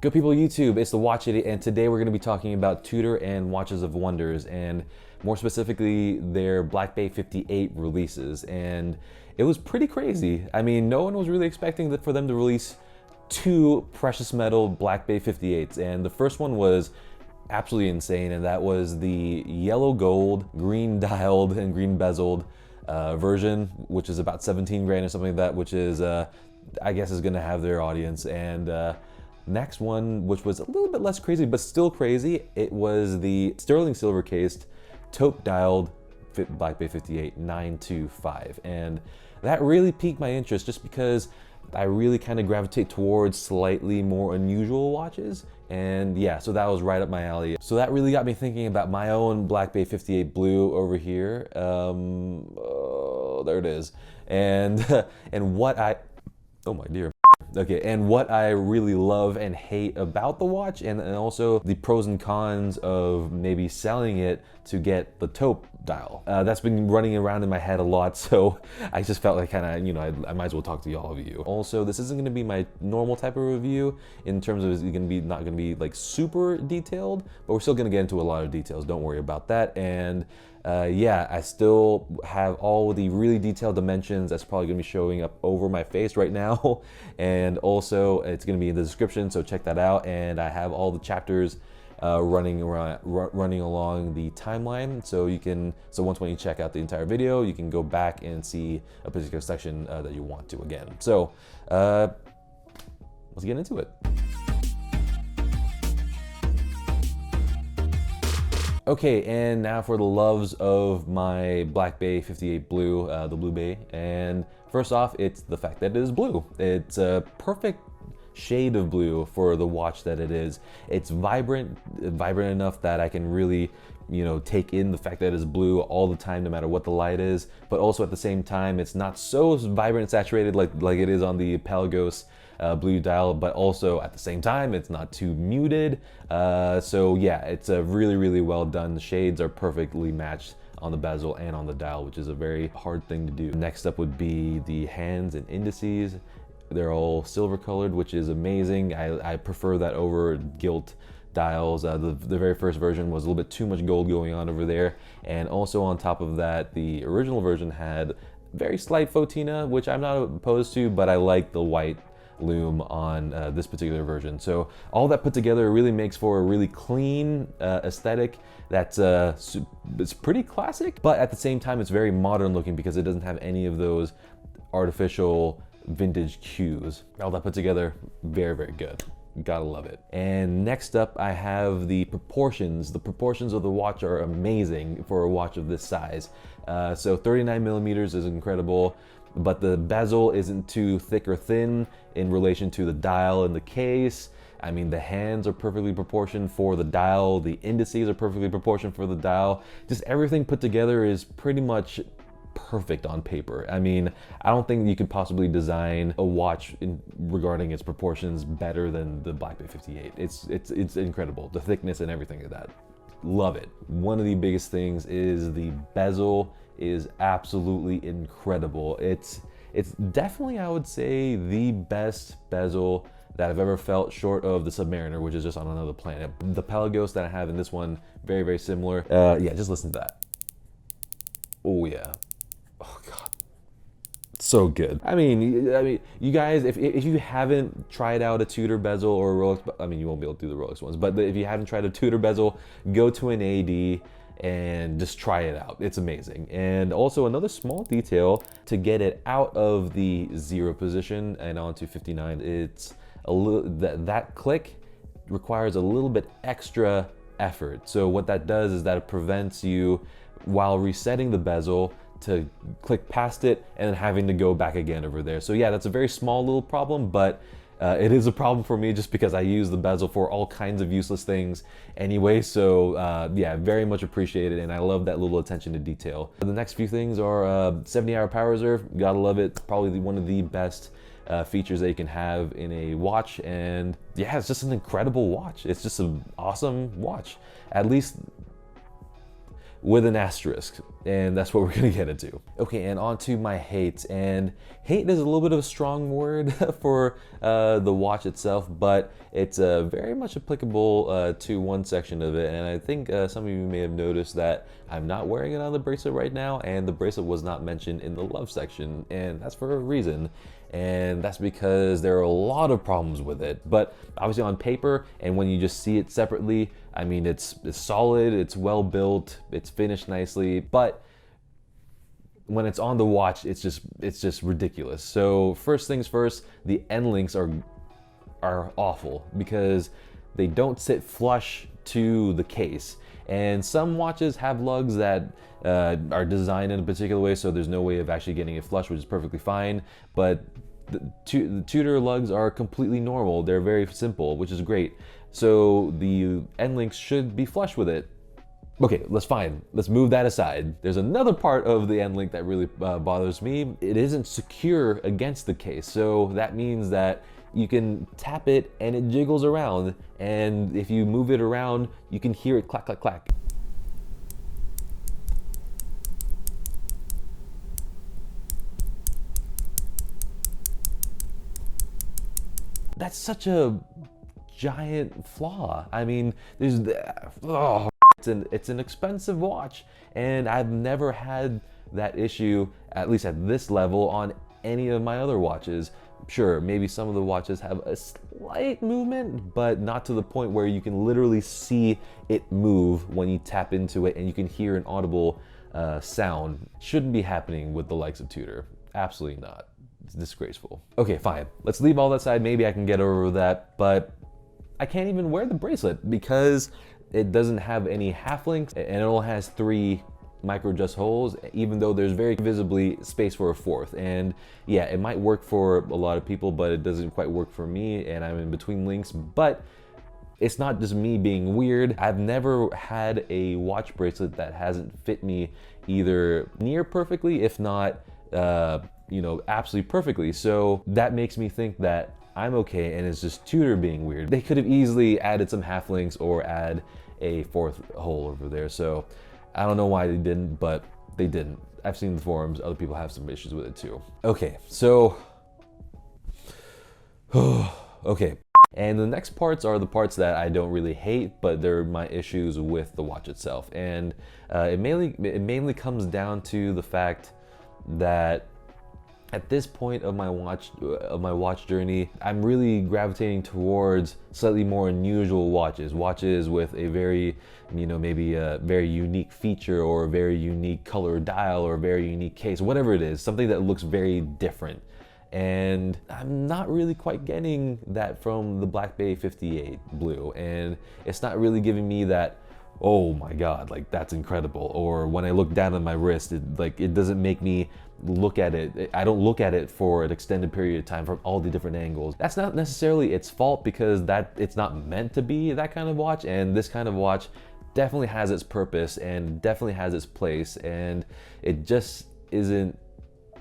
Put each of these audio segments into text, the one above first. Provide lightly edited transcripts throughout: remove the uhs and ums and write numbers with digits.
Good people of YouTube, it's the Watch Idiot, and today we're going to be talking about Tudor and Watches of Wonders, and more specifically their Black Bay 58 releases. And it was pretty crazy. I mean, no one was really expecting for them to release two precious metal Black Bay 58s, and the first one was absolutely insane, and that was the yellow gold, green dialed and green bezeled version, which is about 17 grand or something like that, which is I guess is gonna have their audience. And next one, which was a little bit less crazy but still crazy, it was the sterling silver cased taupe dialed Black Bay 58 925, and that really piqued my interest just because I really kind of gravitate towards slightly more unusual watches. And yeah, so that was right up my alley. So that really got me thinking about my own Black Bay 58 Blue over here. Oh, there it is. And what I, oh my dear. Okay, and what I really love and hate about the watch, and also the pros and cons of maybe selling it to get the taupe dial. That's been running around in my head a lot, so I just felt like kind of, you know, I might as well talk to all of you. Also, this isn't going to be my normal type of review in terms of it's going to be not going to be like super detailed, but we're still going to get into a lot of details. Don't worry about that. And yeah, I still have all the really detailed dimensions that's probably going to be showing up over my face right now. And also it's going to be in the description, so check that out. And I have all the chapters running along the timeline, so you can, so once when you check out the entire video, you can go back and see a particular section that you want to again. So let's get into it. Okay, and now for the loves of my Black Bay 58 Blue, the Blue Bay. And first off, it's the fact that it is blue. It's a perfect shade of blue for the watch that it is. It's vibrant enough that I can really, you know, take in the fact that it's blue all the time, no matter what the light is. But also at the same time, it's not so vibrant and saturated like it is on the Pelagos blue dial, but also at the same time it's not too muted. So yeah, it's a really well done. The shades are perfectly matched on the bezel and on the dial, which is a very hard thing to do. Next up would be the hands and indices. They're all silver colored, which is amazing. I prefer that over gilt dials. The very first version was a little bit too much gold going on over there, and also on top of that, the original version had very slight photina, which I'm not opposed to, but I like the white lume on this particular version. So all that put together really makes for a really clean aesthetic that's it's pretty classic, but at the same time it's very modern looking because it doesn't have any of those artificial vintage cues. All that put together, very good. Gotta love it. And next up, I have the proportions. The proportions of the watch are amazing for a watch of this size. So 39 millimeters is incredible, but the bezel isn't too thick or thin in relation to the dial and the case. I mean, the hands are perfectly proportioned for the dial. The indices are perfectly proportioned for the dial. Just everything put together is pretty much perfect on paper. I mean, I don't think you could possibly design a watch regarding its proportions better than the Black Bay 58. It's incredible, the thickness and everything of that. Love it. One of the biggest things is the bezel is absolutely incredible. It's definitely, I would say, the best bezel that I've ever felt, short of the Submariner, which is just on another planet. The Pelagos that I have in this one, very similar. Yeah, just listen to that. Oh yeah. Oh God, so good. I mean, you guys, if you haven't tried out a Tudor bezel or a Rolex, I mean, you won't be able to do the Rolex ones, but if you haven't tried a Tudor bezel, go to an AD and just try it out. It's amazing. And also another small detail to get it out of the 0 position and onto 59, it's a little, that click requires a little bit extra effort. So what that does is that it prevents you, while resetting the bezel, to click past it and then having to go back again over there. So yeah, that's a very small little problem, but it is a problem for me just because I use the bezel for all kinds of useless things anyway. So yeah, very much appreciated, and I love that little attention to detail. The next few things are 70-hour power reserve. Gotta love it. Probably one of the best features that you can have in a watch, and yeah, it's just an incredible watch. It's just an awesome watch. At least with an asterisk, and that's what we're gonna get into. Okay, and on to my hates, and hate is a little bit of a strong word for the watch itself, but it's very much applicable to one section of it, and I think some of you may have noticed that I'm not wearing it on the bracelet right now, and the bracelet was not mentioned in the love section, and that's for a reason. And that's because there are a lot of problems with it. But obviously on paper, and when you just see it separately, I mean, it's solid, it's well built, it's finished nicely, but when it's on the watch, it's just ridiculous. So first things first, the Endlinks are awful because they don't sit flush to the case. And some watches have lugs that are designed in a particular way, so there's no way of actually getting it flush, which is perfectly fine. But the Tudor lugs are completely normal. They're very simple, which is great. So the Endlinks should be flush with it. Okay, let's move that aside. There's another part of the Endlink that really bothers me. It isn't secure against the case, so that means that you can tap it and it jiggles around, and if you move it around, you can hear it clack, clack, clack. That's such a giant flaw. I mean, there's it's an expensive watch, and I've never had that issue, at least at this level, on any of my other watches. Sure, maybe some of the watches have a slight movement, but not to the point where you can literally see it move when you tap into it and you can hear an audible sound. Shouldn't be happening with the likes of Tudor. Absolutely not. It's disgraceful. Okay, fine. Let's leave all that aside. Maybe I can get over that, but I can't even wear the bracelet because it doesn't have any half links and it only has 3 micro adjust holes, even though there's very visibly space for a 4th. And yeah, it might work for a lot of people, but it doesn't quite work for me, and I'm in between links. But it's not just me being weird. I've never had a watch bracelet that hasn't fit me either near perfectly, if not you know, absolutely perfectly. So that makes me think that I'm okay and it's just Tudor being weird. They could have easily added some half links or add a 4th hole over there. So I don't know why they didn't, but they didn't. I've seen the forums, other people have some issues with it too. Okay, so, okay. And the next parts are the parts that I don't really hate, but they're my issues with the watch itself. And it mainly comes down to the fact that at this point of my watch journey, I'm really gravitating towards slightly more unusual watches with a very, you know, maybe a very unique feature or a very unique color dial or a very unique case, whatever it is, something that looks very different. And I'm not really quite getting that from the BB58 Blue, and it's not really giving me that, oh my god, like that's incredible. Or when I look down at my wrist, it doesn't make me look at it. I don't look at it for an extended period of time from all the different angles. That's not necessarily its fault, because it's not meant to be that kind of watch, and this kind of watch definitely has its purpose and definitely has its place, and it just isn't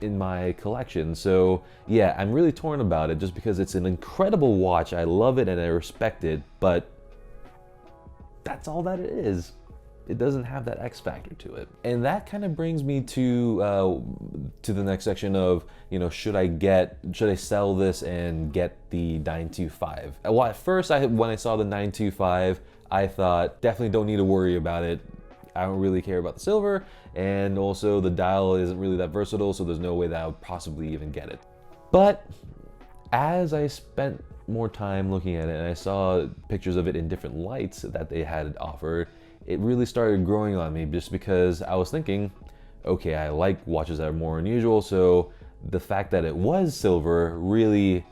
in my collection. So yeah, I'm really torn about it, just because it's an incredible watch. I love it and I respect it, but that's all that it is. It doesn't have that X factor to it. And that kind of brings me to the next section of, you know, should I sell this and get the 925? Well, at first, when I saw the 925, I thought, definitely don't need to worry about it. I don't really care about the silver, and also the dial isn't really that versatile, so there's no way that I would possibly even get it. But as I spent more time looking at it and I saw pictures of it in different lights that they had offered, it really started growing on me, just because I was thinking, okay, I like watches that are more unusual, so the fact that it was silver really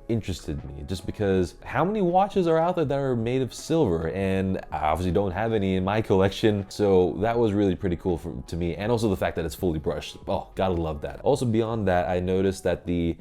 interested me, just because how many watches are out there that are made of silver, and I obviously don't have any in my collection, so that was really pretty cool to me. And also the fact that it's fully brushed, oh, gotta love that. Also beyond that, I noticed that the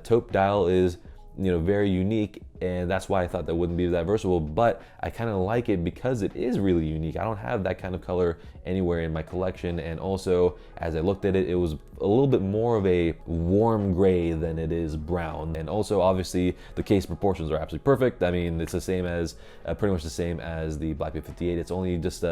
taupe dial is, you know, very unique, and that's why I thought that wouldn't be that versatile, but I kind of like it because it is really unique. I don't have that kind of color anywhere in my collection, and also as I looked at it, it was a little bit more of a warm gray than it is brown. And also obviously the case proportions are absolutely perfect. I mean, it's the same as pretty much the same as the Black BB58. It's only just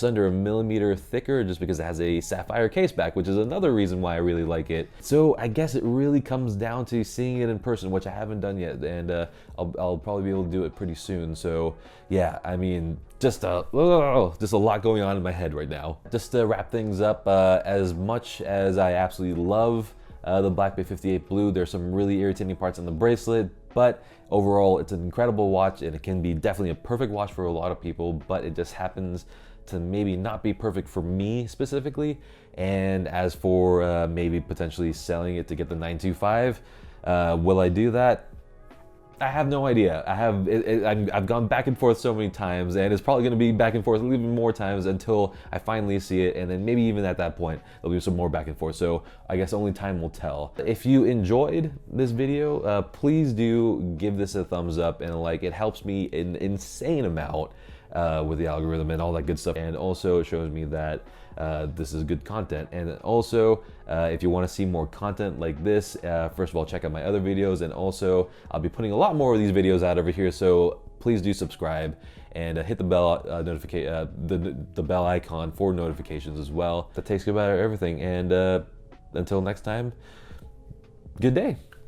under a millimeter thicker, just because it has a sapphire case back, which is another reason why I really like it. So I guess it really comes down to seeing it in person, which I haven't done yet, and I'll probably be able to do it pretty soon. So yeah, I mean, just a lot going on in my head right now. Just to wrap things up, as much as I absolutely love the Black BB58 Blue, there's some really irritating parts on the bracelet, but overall it's an incredible watch, and it can be definitely a perfect watch for a lot of people, but it just happens to maybe not be perfect for me specifically. And as for maybe potentially selling it to get the 925, will I do that? I have no idea. I've gone back and forth so many times, and it's probably going to be back and forth even more times until I finally see it, and then maybe even at that point there'll be some more back and forth. So I guess only time will tell. If you enjoyed this video, please do give this a thumbs up and a like. It helps me an insane amount with the algorithm and all that good stuff, and also it shows me that this is good content. And also if you want to see more content like this, first of all, check out my other videos, and also I'll be putting a lot more of these videos out over here, so please do subscribe and hit the bell the bell icon for notifications as well. That takes care of everything, and until next time, good day.